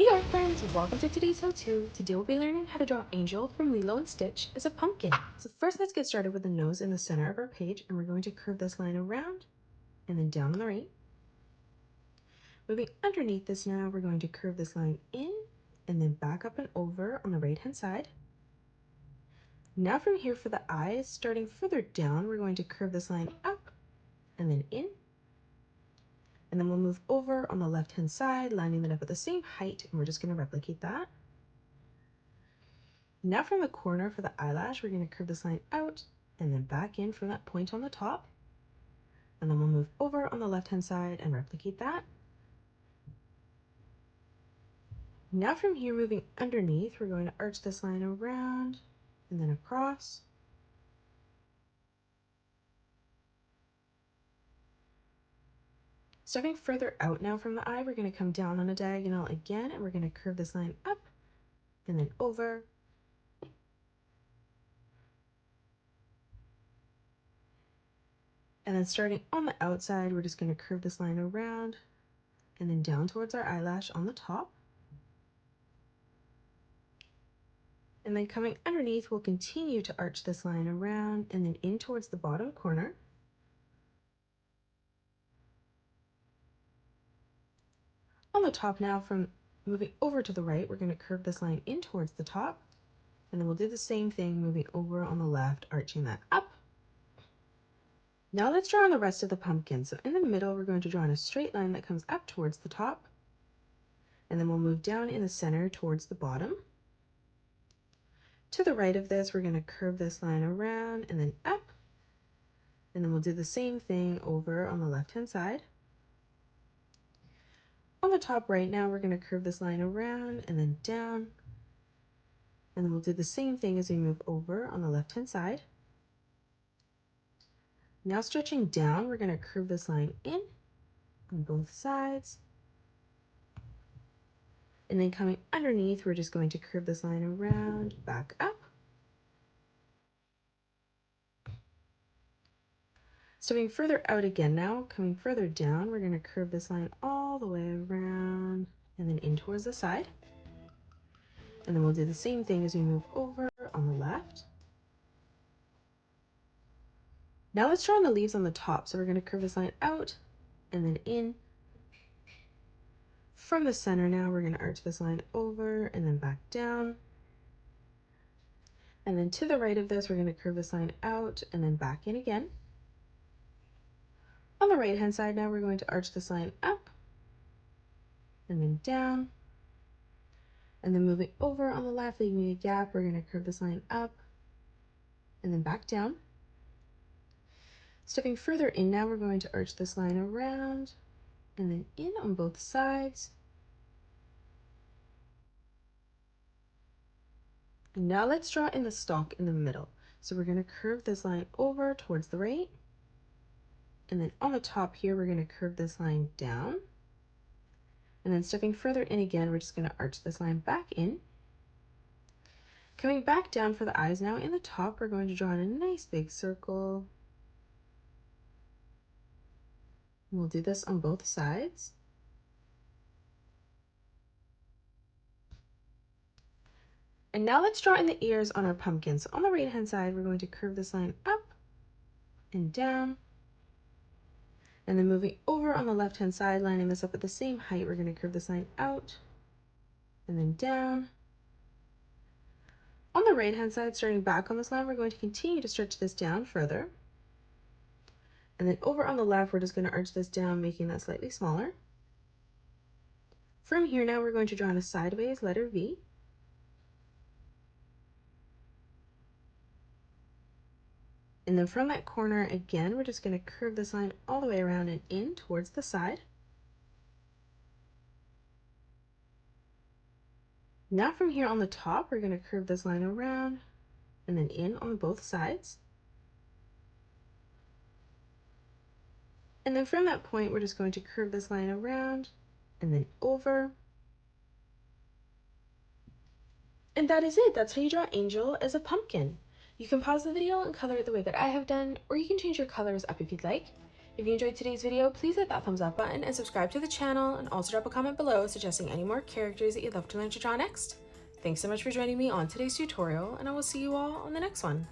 Hey friends, welcome to today's how-to. Today we'll be learning how to draw Angel from Lilo and Stitch as a pumpkin. So first let's get started with the nose in the center of our page, and we're going to curve this line around and then down on the right. Moving underneath this now, we're going to curve this line in and then back up and over on the right hand side. Now from here for the eyes, starting further down, we're going to curve this line up and then in. And then we'll move over on the left hand side, lining it up at the same height, and we're just going to replicate that. Now from the corner for the eyelash, we're going to curve this line out and then back in from that point on the top. And then we'll move over on the left hand side and replicate that. Now from here, moving underneath, we're going to arch this line around and then across. Stepping further out now from the eye, we're going to come down on a diagonal again, and we're going to curve this line up and then over. And then starting on the outside, we're just going to curve this line around and then down towards our eyelash on the top. And then coming underneath, we'll continue to arch this line around and then in towards the bottom corner. On the top now, from moving over to the right, we're going to curve this line in towards the top. And then we'll do the same thing moving over on the left, arching that up. Now let's draw on the rest of the pumpkin. So in the middle, we're going to draw in a straight line that comes up towards the top. And then we'll move down in the center towards the bottom. To the right of this, we're going to curve this line around and then up. And then we'll do the same thing over on the left-hand side. On the top right now, we're going to curve this line around and then down. And then we'll do the same thing as we move over on the left-hand side. Now stretching down, we're going to curve this line in on both sides. And then coming underneath, we're just going to curve this line around, back up. Stepping further out again now, coming further down, we're going to curve this line all the way around and then in towards the side. And then we'll do the same thing as we move over on the left. Now let's draw on the leaves on the top. So we're going to curve this line out and then in. From the center now, we're going to arch this line over and then back down. And then to the right of this, we're going to curve this line out and then back in again. On the right hand side now, we're going to arch this line up and then down. And then moving over on the left, leaving a gap, we're going to curve this line up and then back down. Stepping further in now, we're going to arch this line around and then in on both sides. And now let's draw in the stalk in the middle. So we're going to curve this line over towards the right. And then on the top here, we're going to curve this line down. And then stepping further in again, we're just going to arch this line back in. Coming back down for the eyes now, in the top, we're going to draw in a nice big circle. We'll do this on both sides. And now let's draw in the ears on our pumpkin. So on the right hand side, we're going to curve this line up and down. And then moving over on the left hand side, lining this up at the same height, we're going to curve this line out and then down. On the right hand side, starting back on this line, we're going to continue to stretch this down further. And then over on the left, we're just going to arch this down, making that slightly smaller. From here now, we're going to draw in a sideways letter V. And then from that corner, again, we're just going to curve this line all the way around and in towards the side. Now from here on the top, we're going to curve this line around and then in on both sides. And then from that point, we're just going to curve this line around and then over. And that is it. That's how you draw Angel as a pumpkin. You can pause the video and color it the way that I have done, or you can change your colors up if you'd like. If you enjoyed today's video, please hit that thumbs up button and subscribe to the channel, and also drop a comment below suggesting any more characters that you'd love to learn to draw next. Thanks so much for joining me on today's tutorial, and I will see you all on the next one.